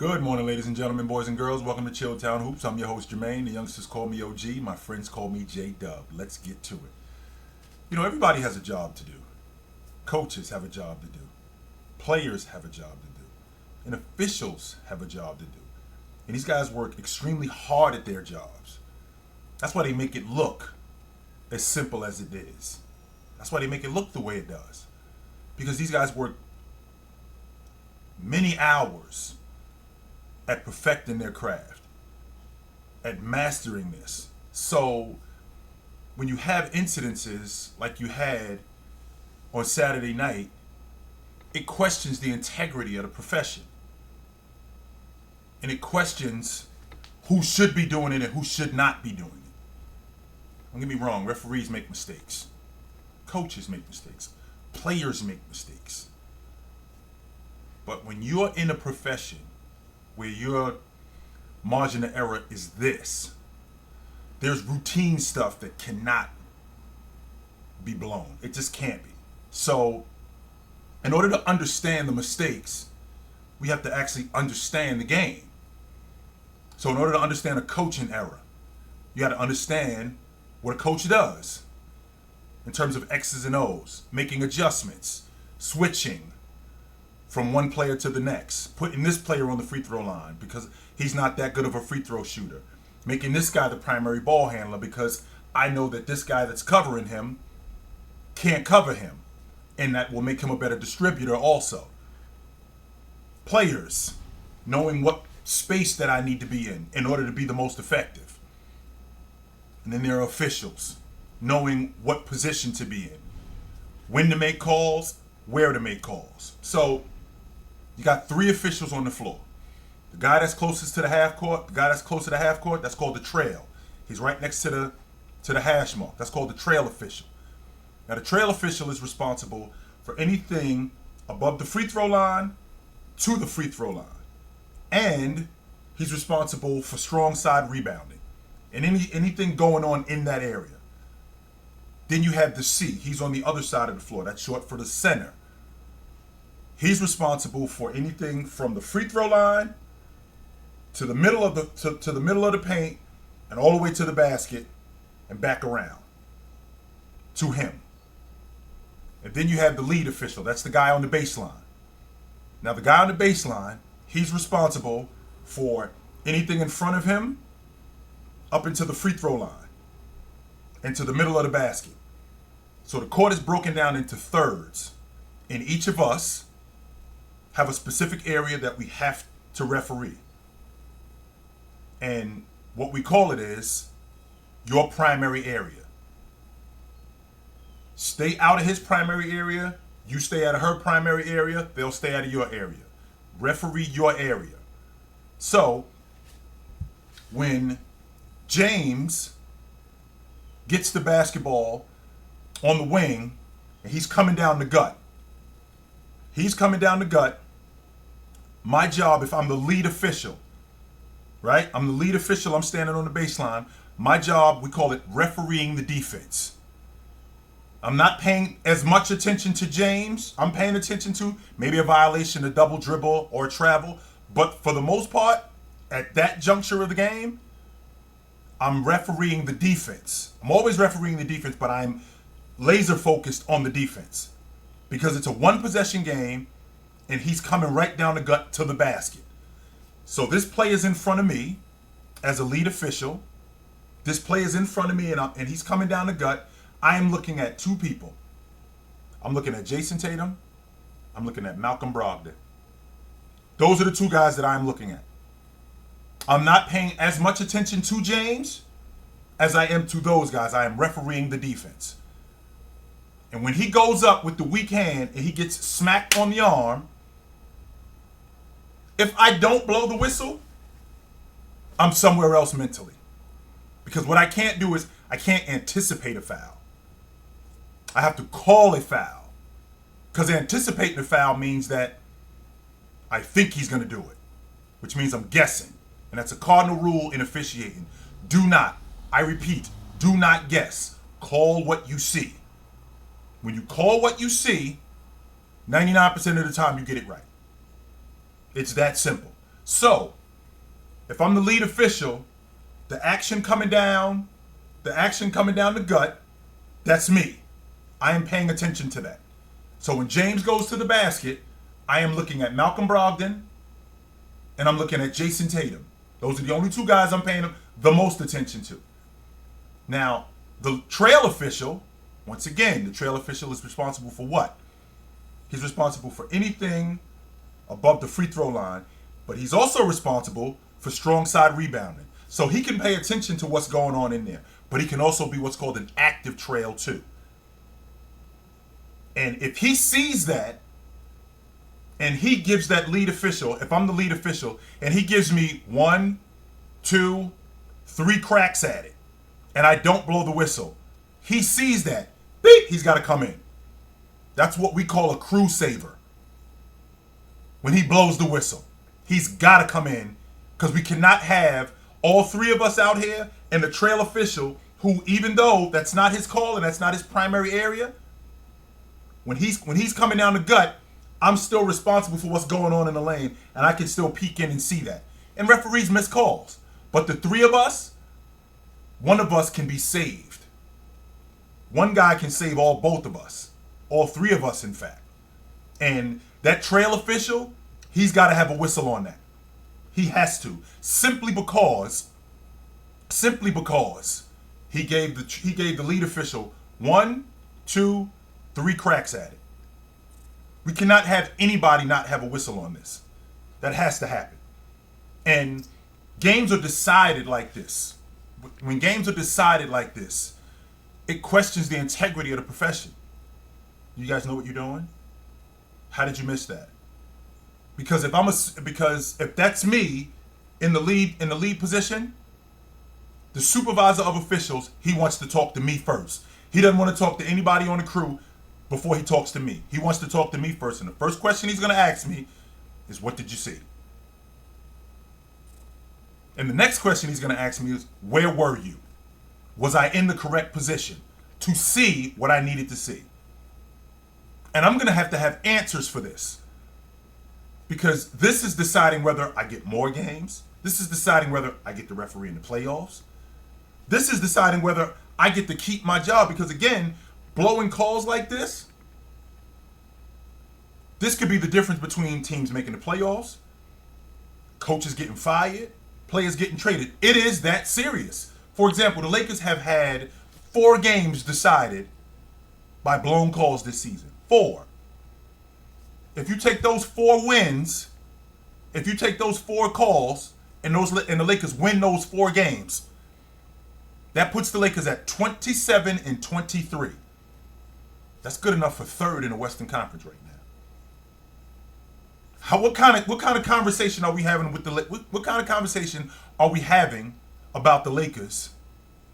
Good morning, ladies and gentlemen, boys and girls. Welcome to Chilltown Hoops. I'm your host, Jermaine. The youngsters call me OG. My friends call me J-Dub. Let's get to it. You know, everybody has a job to do. Coaches have a job to do. Players have a job to do. And officials have a job to do. And these guys work extremely hard at their jobs. That's why they make it look as simple as it is. That's why they make it look the way it does. Because these guys work many hours at perfecting their craft, at mastering this. So when you have incidences like you had on Saturday night, it questions the integrity of the profession. And it questions who should be doing it and who should not be doing it. Don't get me wrong, referees make mistakes. Coaches make mistakes. Players make mistakes. But when you're in a profession where your margin of error is this, there's routine stuff that cannot be blown. It just can't be. So in order to understand the mistakes, we have to actually understand the game. So in order to understand a coaching error, you got to understand what a coach does in terms of X's and O's, making adjustments, switching from one player to the next, putting this player on the free throw line because he's not that good of a free throw shooter, making this guy the primary ball handler because I know that this guy that's covering him can't cover him, and that will make him a better distributor also. Players knowing what space that I need to be in order to be the most effective. And then there are officials knowing what position to be in, when to make calls, where to make calls. So you got three officials on the floor. The guy that's closest to the half court, the guy that's close to the half court, that's called the trail. He's right next to the hash mark. That's called the trail official. Now the trail official is responsible for anything above the free throw line to the free throw line. And he's responsible for strong side rebounding and anything going on in that area. Then you have the C. He's on the other side of the floor. That's short for the center. He's responsible for anything from the free throw line to the middle of the middle of the paint and all the way to the basket and back around to him. And then you have the lead official. That's the guy on the baseline. Now the guy on the baseline, he's responsible for anything in front of him up into the free throw line and to the middle of the basket. So the court is broken down into thirds, and each of us have a specific area that we have to referee. And what we call it is your primary area. Stay out of his primary area, you stay out of her primary area, they'll stay out of your area. Referee your area. So when James gets the basketball on the wing and he's coming down the gut, my job, if I'm the lead official, right? I'm the lead official, I'm standing on the baseline. My job, we call it refereeing the defense. I'm not paying as much attention to James. I'm paying attention to maybe a violation, a double dribble, or a travel. But for the most part, at that juncture of the game, I'm refereeing the defense. I'm always refereeing the defense, but I'm laser focused on the defense because it's a one possession game and he's coming right down the gut to the basket. So this play is in front of me as a lead official. This play is in front of me and he's coming down the gut. I am looking at two people. I'm looking at Jason Tatum. I'm looking at Malcolm Brogdon. Those are the two guys that I'm looking at. I'm not paying as much attention to James as I am to those guys. I am refereeing the defense. And when he goes up with the weak hand and he gets smacked on the arm, if I don't blow the whistle, I'm somewhere else mentally. Because what I can't do is I can't anticipate a foul. I have to call a foul. Because anticipating a foul means that I think he's going to do it, which means I'm guessing. And that's a cardinal rule in officiating. Do not, I repeat, do not guess. Call what you see. When you call what you see, 99% of the time you get it right. It's that simple. So, if I'm the lead official, the action coming down the gut, that's me. I am paying attention to that. So when James goes to the basket, I am looking at Malcolm Brogdon and I'm looking at Jason Tatum. Those are the only two guys I'm paying the most attention to. Now, the trail official, once again, the trail official is responsible for what? He's responsible for anything above the free throw line, but he's also responsible for strong side rebounding. So he can pay attention to what's going on in there, but he can also be what's called an active trail too. And if he sees that, and he gives that lead official, if I'm the lead official, and he gives me 1, 2, 3 cracks at it, and I don't blow the whistle, he sees that, beep, he's got to come in. That's what we call a crew saver. When he blows the whistle, he's got to come in, because we cannot have all three of us out here and the trail official who, even though that's not his call and that's not his primary area, when he's coming down the gut, I'm still responsible for what's going on in the lane, and I can still peek in and see that. And referees miss calls. But the three of us, one of us can be saved. One guy can save both of us. All three of us, in fact. And that trail official, he's got to have a whistle on that. He has to. Simply because he gave the lead official 1, 2, 3 cracks at it. We cannot have anybody not have a whistle on this. That has to happen. And games are decided like this. When games are decided like this, it questions the integrity of the profession. You guys know what you're doing? How did you miss that? Because if that's me in the lead position, the supervisor of officials, he wants to talk to me first. He doesn't want to talk to anybody on the crew before he talks to me. He wants to talk to me first. And the first question he's going to ask me is, what did you see? And the next question he's going to ask me is, where were you? Was I in the correct position to see what I needed to see? And I'm going to have answers for this. Because this is deciding whether I get more games. This is deciding whether I get to referee in the playoffs. This is deciding whether I get to keep my job. Because again, blowing calls like this could be the difference between teams making the playoffs, coaches getting fired, players getting traded. It is that serious. For example, the Lakers have had 4 games decided by blown calls this season. 4. If you take those 4 wins, if you take those 4 calls and the Lakers win those 4 games, that puts the Lakers at 27-23. That's good enough for 3rd in the Western Conference right now. What kind of conversation are we having with what kind of conversation are we having about the Lakers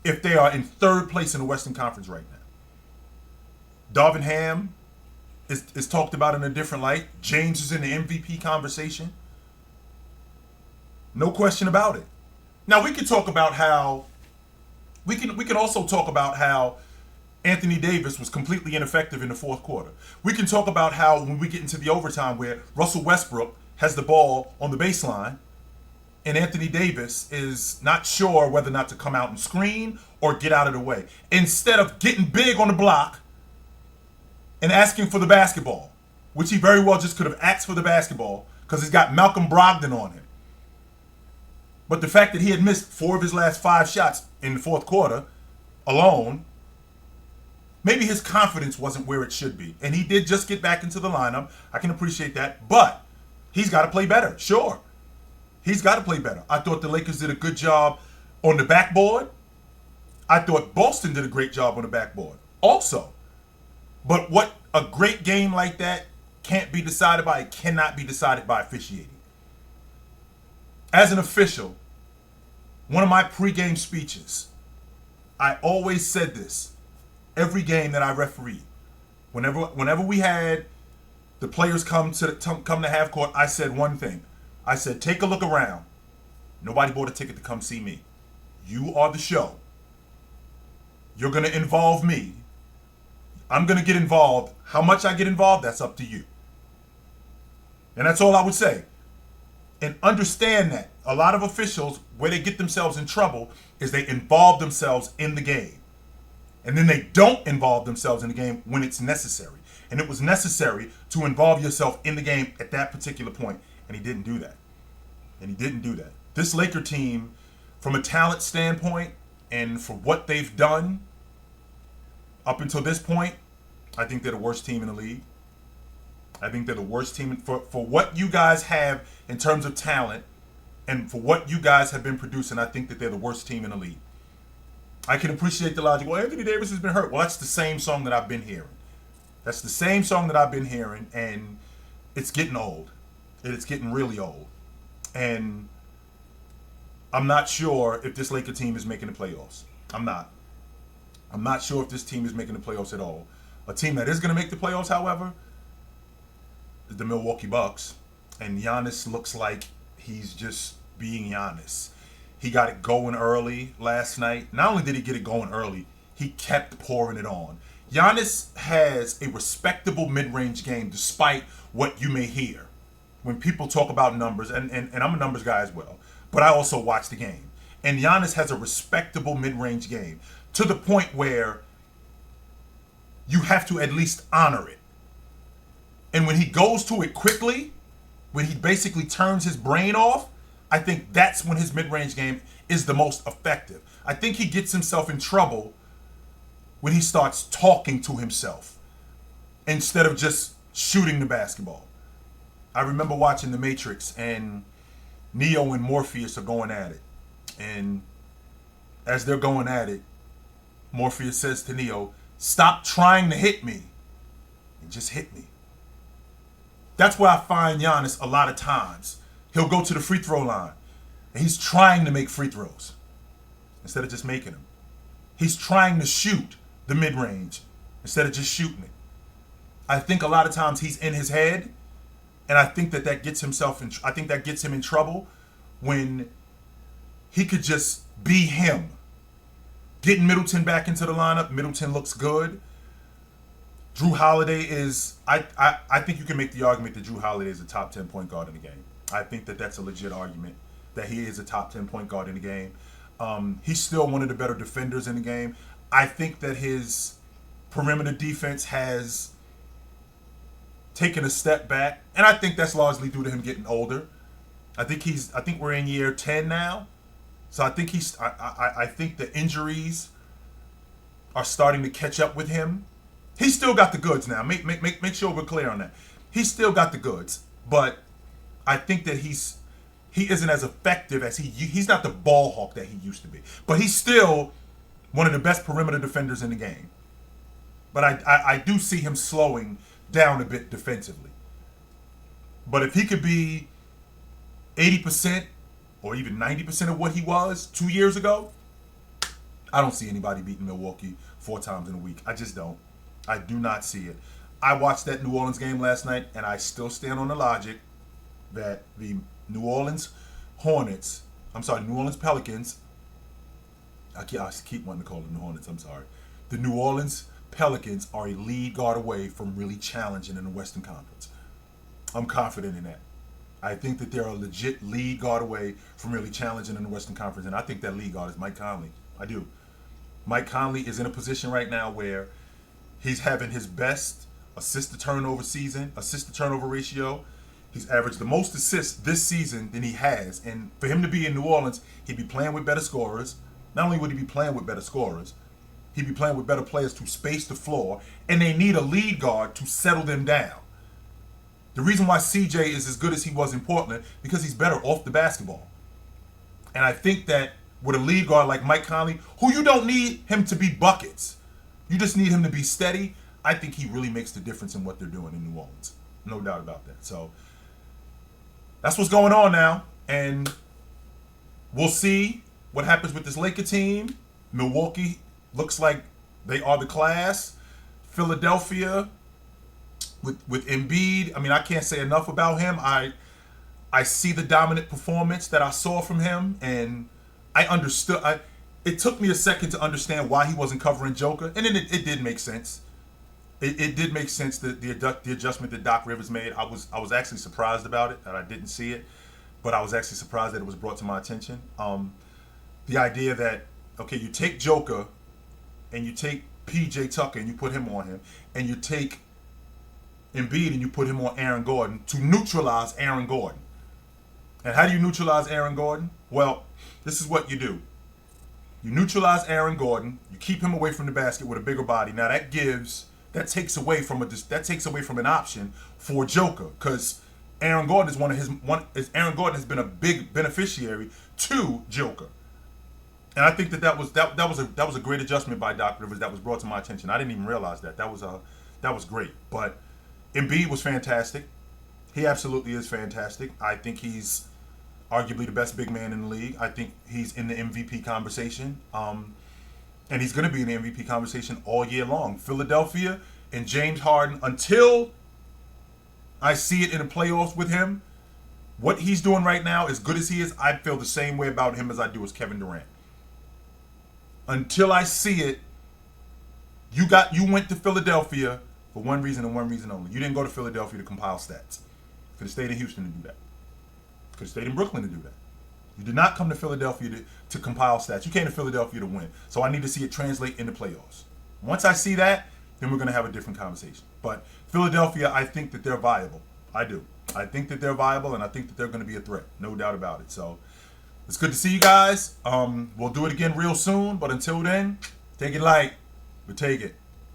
if they are in 3rd place in the Western Conference right now? Darvin Ham is talked about in a different light. James is in the MVP conversation. No question about it. Now we can talk about how we can also talk about how Anthony Davis was completely ineffective in the 4th quarter. We can talk about how when we get into the overtime where Russell Westbrook has the ball on the baseline and Anthony Davis is not sure whether or not to come out and screen or get out of the way. Instead of getting big on the block and asking for the basketball, which he very well just could have asked for the basketball because he's got Malcolm Brogdon on him. But the fact that he had missed 4 of his last 5 shots in the 4th quarter alone, maybe his confidence wasn't where it should be. And he did just get back into the lineup. I can appreciate that. But he's got to play better. Sure. He's got to play better. I thought the Lakers did a good job on the backboard. I thought Boston did a great job on the backboard also. But what a great game like that cannot be decided by officiating. As an official, one of my pregame speeches, I always said this every game that I refereed. Whenever we had the players come to half court, I said one thing. I said, take a look around. Nobody bought a ticket to come see me. You are the show. You're going to involve me. I'm going to get involved. How much I get involved, that's up to you. And that's all I would say. And understand that a lot of officials, where they get themselves in trouble, is they involve themselves in the game. And then they don't involve themselves in the game when it's necessary. And it was necessary to involve yourself in the game at that particular point. And he didn't do that. This Laker team, from a talent standpoint and for what they've done up until this point, I think they're the worst team in the league. I think they're the worst team for what you guys have in terms of talent and for what you guys have been producing. I think that they're the worst team in the league. I can appreciate the logic. Well, Anthony Davis has been hurt. Well, that's the same song that I've been hearing. And it's getting old. It's getting really old. And I'm not sure if this Laker team is making the playoffs. I'm not sure if this team is making the playoffs at all. A team that is going to make the playoffs, however, is the Milwaukee Bucks. And Giannis looks like he's just being Giannis. He got it going early last night. Not only did he get it going early, he kept pouring it on. Giannis has a respectable mid-range game despite what you may hear when people talk about numbers. And I'm a numbers guy as well. But I also watch the game. And Giannis has a respectable mid-range game to the point where you have to at least honor it. And when he goes to it quickly, when he basically turns his brain off, I think that's when his mid-range game is the most effective. I think he gets himself in trouble when he starts talking to himself instead of just shooting the basketball. I remember watching The Matrix, and Neo and Morpheus are going at it. And as they're going at it, Morpheus says to Neo, "Stop trying to hit me and just hit me." That's where I find Giannis a lot of times. He'll go to the free throw line, and he's trying to make free throws instead of just making them. He's trying to shoot the mid-range instead of just shooting it. I think a lot of times he's in his head, and I think that gets him in trouble when he could just be him. Getting Middleton back into the lineup, Middleton looks good. Drew Holiday is, I think you can make the argument that Drew Holiday is a top 10 point guard in the game. I think that that's a legit argument that he is a top 10 point guard in the game. He's still one of the better defenders in the game. I think that his perimeter defense has taken a step back, and I think that's largely due to him getting older. I think we're in year 10 now. So I think I think the injuries are starting to catch up with him. He's still got the goods now. Make sure we're clear on that. He's still got the goods, but I think that he isn't as effective as he's not the ball hawk that he used to be. But he's still one of the best perimeter defenders in the game. But I do see him slowing down a bit defensively. But if he could be 80% or even 90% of what he was 2 years ago, I don't see anybody beating Milwaukee 4 times in a week. I just don't. I do not see it. I watched that New Orleans game last night, and I still stand on the logic that the New Orleans Pelicans, I keep wanting to call them the Hornets, I'm sorry. The New Orleans Pelicans are a lead guard away from really challenging in the Western Conference. I'm confident in that. I think that they're a legit lead guard away from really challenging in the Western Conference, and I think that lead guard is Mike Conley. I do. Mike Conley is in a position right now where he's having his best assist-to-turnover ratio. He's averaged the most assists this season than he has. And for him to be in New Orleans, he'd be playing with better scorers. Not only would he be playing with better scorers, he'd be playing with better players to space the floor. And they need a lead guard to settle them down. The reason why CJ is as good as he was in Portland, because he's better off the basketball. And I think that with a lead guard like Mike Conley, who you don't need him to be buckets, you just need him to be steady, I think he really makes the difference in what they're doing in New Orleans. No doubt about that. So that's what's going on now. And we'll see what happens with this Laker team. Milwaukee looks like they are the class. Philadelphia with Embiid, I mean, I can't say enough about him. I see the dominant performance that I saw from him, and I understood. It took me a second to understand why he wasn't covering Joker, and then it did make sense. It did make sense that the adjustment that Doc Rivers made. I was actually surprised about it, that I didn't see it. but I was actually surprised that it was brought to my attention. The idea that, okay, you take Joker and you take PJ Tucker and you put him on him, and you take Embiid and you put him on Aaron Gordon to neutralize Aaron Gordon. And how do you neutralize Aaron Gordon? Well, this is what you do. You neutralize Aaron Gordon, you keep him away from the basket with a bigger body. Now that takes away from an option for Joker, because Aaron Gordon Aaron Gordon has been a big beneficiary to Joker. And I think that was a great adjustment by Doc Rivers that was brought to my attention. I didn't even realize that. That was great. But Embiid was fantastic. He absolutely is fantastic. I think he's arguably the best big man in the league. I think he's in the MVP conversation. And he's going to be in the MVP conversation all year long. Philadelphia and James Harden, until I see it in the playoffs with him, what he's doing right now, as good as he is, I feel the same way about him as I do as Kevin Durant. Until I see it, you went to Philadelphia for one reason and one reason only. You didn't go to Philadelphia to compile stats. You could have stayed in Houston to do that. You could have stayed in Brooklyn to do that. You did not come to Philadelphia to compile stats. You came to Philadelphia to win. So I need to see it translate into playoffs. Once I see that, then we're going to have a different conversation. But Philadelphia, I think that they're viable. I do. I think that they're viable, and I think that they're going to be a threat. No doubt about it. So it's good to see you guys. We'll do it again real soon. But until then, take it light, but take it.